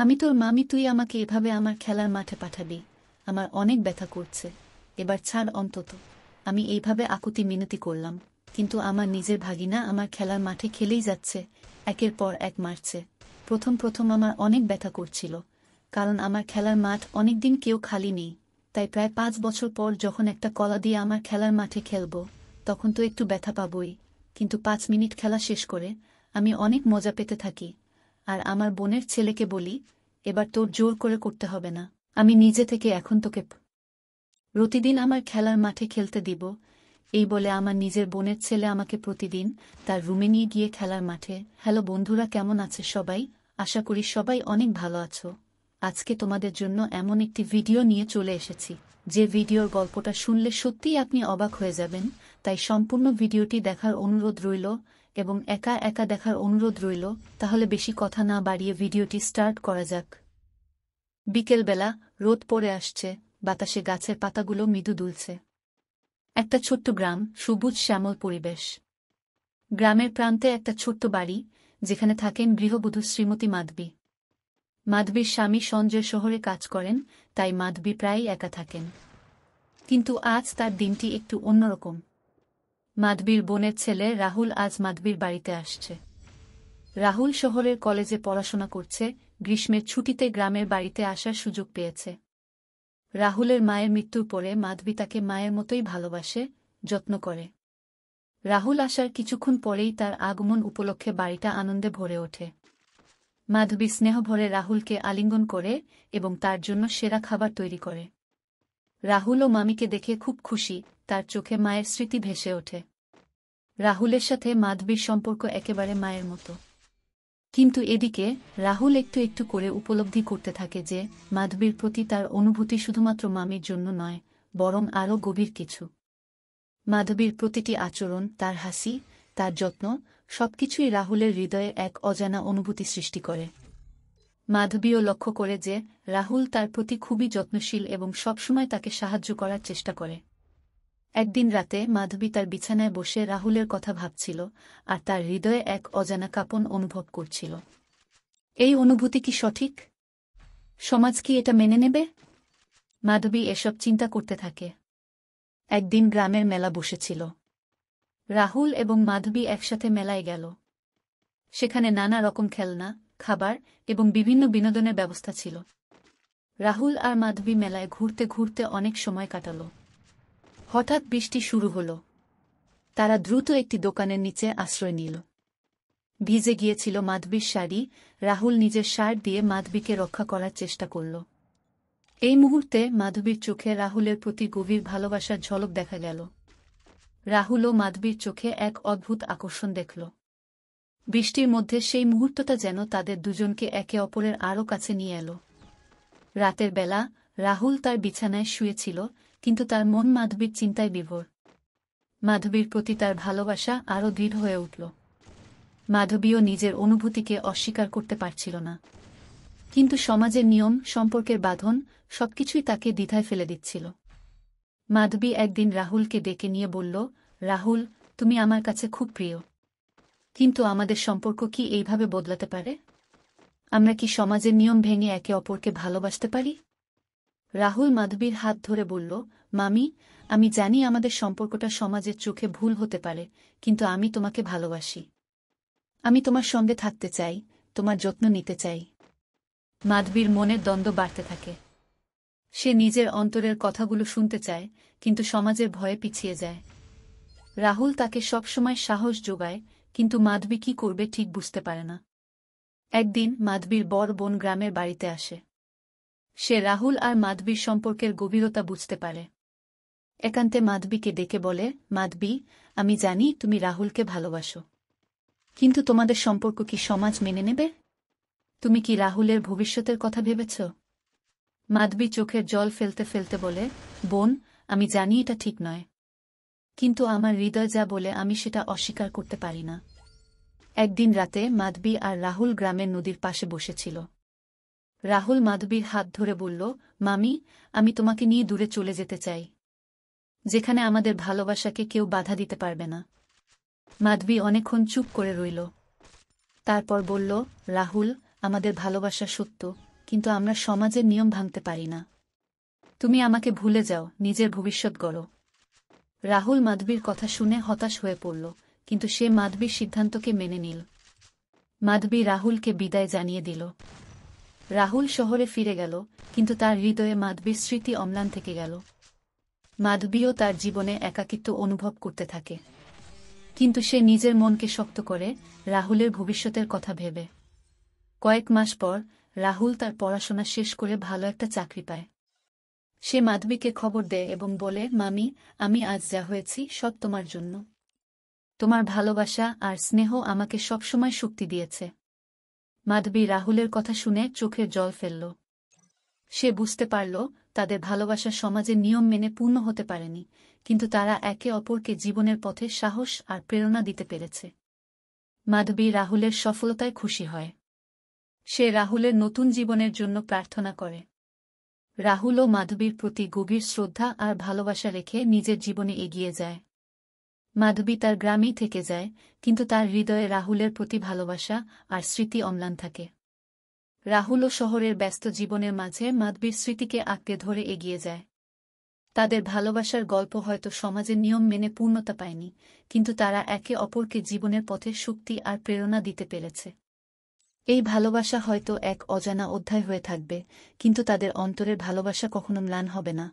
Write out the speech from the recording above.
আমি তোর মামি, তুই আমাকে এভাবে আমার খেলার মাঠে পাঠাবি? আমার অনেক ব্যথা করছে, এবার ছাড় অন্তত। আমি এইভাবে আকুতি মিনতি করলাম, কিন্তু আমার নিজের ভাগিনা আমার খেলার মাঠে খেলেই যাচ্ছে, একের পর এক মারছে। প্রথম প্রথম আমার অনেক ব্যথা করছিল, কারণ আমার খেলার মাঠ অনেকদিন কেউ খালি নেই। তাই প্রায় 5 বছর পর যখন একটা কলা দিয়ে আমার খেলার মাঠে খেলব, তখন তো একটু ব্যথা পাবই। কিন্তু 5 মিনিট খেলা শেষ করে আমি অনেক মজা পেতে থাকি। আর আমার বোনের ছেলেকে বলি, এবার তোর জোর করে করতে হবে না, আমি নিজে থেকে এখন তোকে প্রতিদিন আমার খেলার মাঠে খেলতে দিব। এই বলে আমার নিজের বোনের ছেলে আমাকে প্রতিদিন তার রুমে নিয়ে গিয়ে খেলার মাঠে। হ্যালো বন্ধুরা, কেমন আছে সবাই? আশা করি সবাই অনেক ভালো আছো। আজকে তোমাদের জন্য এমন একটি ভিডিও নিয়ে চলে এসেছি, যে ভিডিওর গল্পটা শুনলে সত্যিই আপনি অবাক হয়ে যাবেন। তাই সম্পূর্ণ ভিডিওটি দেখার অনুরোধ রইল, এবং একা একা দেখার অনুরোধ রইল। তাহলে বেশি কথা না বাড়িয়ে ভিডিওটি স্টার্ট করা যাক। বিকেলবেলা, রোদ পড়ে আসছে, বাতাসে গাছের পাতাগুলো মৃদু দুলছে। একটা ছোট্ট গ্রাম, সবুজ শ্যামল পরিবেশ। গ্রামের প্রান্তে একটা ছোট্ট বাড়ি, যেখানে থাকেন গৃহবধূ শ্রীমতী মাধবী। মাধবীর স্বামী সঞ্জয় শহরে কাজ করেন, তাই মাধবী প্রায়ই একা থাকেন। কিন্তু আজ তার দিনটি একটু অন্যরকম। মাধবীর বোনের ছেলে রাহুল আজ মাধবীর বাড়িতে আসছে। রাহুল শহরের কলেজে পড়াশোনা করছে, গ্রীষ্মের ছুটিতে গ্রামের বাড়িতে আসার সুযোগ পেয়েছে। রাহুলের মায়ের মৃত্যুর পরে মাধবী তাকে মায়ের মতোই ভালোবাসে, যত্ন করে। রাহুল আসার কিছুক্ষণ পরেই তার আগমন উপলক্ষে বাড়িটা আনন্দে ভরে ওঠে। মাধবী স্নেহভরে রাহুলকে আলিঙ্গন করে এবং তার জন্য সেরা খাবার তৈরি করে। রাহুল ও মামিকে দেখে খুব খুশি, তার চোখে মায়ের স্মৃতি ভেসে ওঠে। রাহুলের সাথে মাধবীর সম্পর্ক একেবারে মায়ের মতো। কিন্তু এদিকে রাহুল একটু একটু করে উপলব্ধি করতে থাকে যে মাধবীর প্রতি তার অনুভূতি শুধুমাত্র মামির জন্য নয়, বরং আরও গভীর কিছু। মাধবীর প্রতিটি আচরণ, তার হাসি, তার যত্ন, সবকিছুই রাহুলের হৃদয়ে এক অজানা অনুভূতি সৃষ্টি করে। মাধবীও লক্ষ্য করে যে রাহুল তার প্রতি খুবই যত্নশীল এবং সবসময় তাকে সাহায্য করার চেষ্টা করে। একদিন রাতে মাধবী তার বিছানায় বসে রাহুলের কথা ভাবছিল, আর তার হৃদয়ে এক অজানা কাঁপন অনুভব করছিল। এই অনুভূতি কি সঠিক? সমাজ কি এটা মেনে নেবে? মাধবী এসব চিন্তা করতে থাকে। একদিন গ্রামের মেলা বসেছিল। রাহুল এবং মাধবী একসাথে মেলায় গেল। সেখানে নানা রকম খেলনা, খাবার এবং বিভিন্ন বিনোদনের ব্যবস্থা ছিল। রাহুল আর মাধবী মেলায় ঘুরতে ঘুরতে অনেক সময় কাটাল। হঠাৎ বৃষ্টি শুরু হল। তারা দ্রুত একটি দোকানের নিচে আশ্রয় নিল। ভিজে গিয়েছিল মাধবীর শাড়ি। রাহুল নিজের শার্ট দিয়ে মাধবীকে রক্ষা করার চেষ্টা করল। এই মুহূর্তে মাধবীর চোখে রাহুলের প্রতি গভীর ভালোবাসার ঝলক দেখা গেল। রাহুল ও মাধবীর চোখে এক অদ্ভুত আকর্ষণ দেখল। বৃষ্টির মধ্যে সেই মুহূর্তটা যেন তাদের দুজনকে একে অপরের আরও কাছে নিয়ে এল। রাতের বেলা রাহুল তার বিছানায় শুয়েছিল, কিন্তু তার মন মাধবীর চিন্তায় বিভোর। মাধবীর প্রতি তার ভালোবাসা আরও দৃঢ় হয়ে উঠল। মাধবীও নিজের অনুভূতিকে অস্বীকার করতে পারছিল না। কিন্তু সমাজের নিয়ম, সম্পর্কের বাঁধন, সবকিছুই তাকে দ্বিধায় ফেলে দিচ্ছিল। মাধবী একদিন রাহুলকে ডেকে নিয়ে বলল, রাহুল, তুমি আমার কাছে খুব প্রিয়। কিন্তু আমাদের সম্পর্ক কি এইভাবে বদলাতে পারে? আমরা কি সমাজের নিয়ম ভেঙে একে অপরকে ভালোবাসতে পারি? রাহুল মাধবীর হাত ধরে বলল, মামি, আমি জানি আমাদের সম্পর্কটা সমাজের চোখে ভুল হতে পারে, কিন্তু আমি তোমাকে ভালোবাসি। আমি তোমার সঙ্গে থাকতে চাই, তোমার যত্ন নিতে চাই। মাধবীর মনের দ্বন্দ্ব বাড়তে থাকে। সে নিজের অন্তরের কথাগুলো শুনতে চায়, কিন্তু সমাজের ভয়ে পিছিয়ে যায়। রাহুল তাকে সবসময় সাহস যোগায়, কিন্তু মাধবী কি করবে ঠিক বুঝতে পারে না। একদিন মাধবীর বড় বোন গ্রামের বাড়িতে আসে। সে রাহুল আর মাধবীর সম্পর্কের গভীরতা বুঝতে পারে। একান্তে মাধবীকে ডেকে বলে, মাধবী, আমি জানি তুমি রাহুলকে ভালোবাসো, কিন্তু তোমাদের সম্পর্ক কি সমাজ মেনে নেবে? তুমি কি রাহুলের ভবিষ্যতের কথা ভেবেছ? মাধবী চোখের জল ফেলতে ফেলতে বলে, বোন, আমি জানি এটা ঠিক নয়, কিন্তু আমার হৃদয় যা বলে আমি সেটা অস্বীকার করতে পারি না। একদিন রাতে মাধবী আর রাহুল গ্রামের নদীর পাশে বসেছিল। রাহুল মাধবীর হাত ধরে বলল, মামি, আমি তোমাকে নিয়ে দূরে চলে যেতে চাই, যেখানে আমাদের ভালোবাসাকে কেউ বাধা দিতে পারবে না। মাধবী অনেকক্ষণ চুপ করে রইল। তারপর বলল, রাহুল, আমাদের ভালোবাসা সত্য, কিন্তু আমরা সমাজের নিয়ম ভাঙতে পারি না। তুমি আমাকে ভুলে যাও, নিজের ভবিষ্যৎ গড়ো। রাহুল মাধবীর কথা শুনে হতাশ হয়ে পড়ল, কিন্তু সে মাধবীর সিদ্ধান্তকে মেনে নিল। মাধবী রাহুলকে বিদায় জানিয়ে দিল। রাহুল শহরে ফিরে গেল, কিন্তু তার হৃদয়ে মাধবীর স্মৃতি অম্লান থেকে গেল। মাধবীও তার জীবনে একাকিত্ব অনুভব করতে থাকে, কিন্তু সে নিজের মনকে শক্ত করে রাহুলের ভবিষ্যতের কথা ভেবে। কয়েক মাস পর রাহুল তার পড়াশোনা শেষ করে ভালো একটা চাকরি পায়। সে মাধবীকে খবর দেয় এবং বলে, মামি, আমি আজ যা হয়েছি সব তোমার জন্য। তোমার ভালোবাসা আর স্নেহ আমাকে সবসময় শক্তি দিয়েছে। মাধবী রাহুলের কথা শুনে চোখের জল ফেলল। সে বুঝতে পারল তাদের ভালোবাসা সমাজের নিয়ম মেনে পূর্ণ হতে পারেনি, কিন্তু তারা একে অপরকে জীবনের পথে সাহস আর প্রেরণা দিতে পেরেছে। মাধবী রাহুলের সফলতায় খুশি হয়। সে রাহুলের নতুন জীবনের জন্য প্রার্থনা করে। রাহুলও মাধবীর প্রতি গভীর শ্রদ্ধা আর ভালোবাসা রেখে নিজের জীবনে এগিয়ে যায়। মাধবী তার গ্রামেই থেকে যায়, কিন্তু তার হৃদয়ে রাহুলের প্রতি ভালোবাসা আর স্মৃতি অম্লান থাকে। রাহুলও শহরের ব্যস্ত জীবনের মাঝে মাধবীর স্মৃতিকে আঁকড়ে ধরে এগিয়ে যায়। তাদের ভালোবাসার গল্প হয়তো সমাজের নিয়ম মেনে পূর্ণতা পায়নি, কিন্তু তারা একে অপরকে জীবনের পথে শক্তি আর প্রেরণা দিতে পেরেছে। এই ভালোবাসা হয়তো এক অজানা অধ্যায় হয়ে থাকবে, কিন্তু তাদের অন্তরের ভালোবাসা কখনো ম্লান হবে না।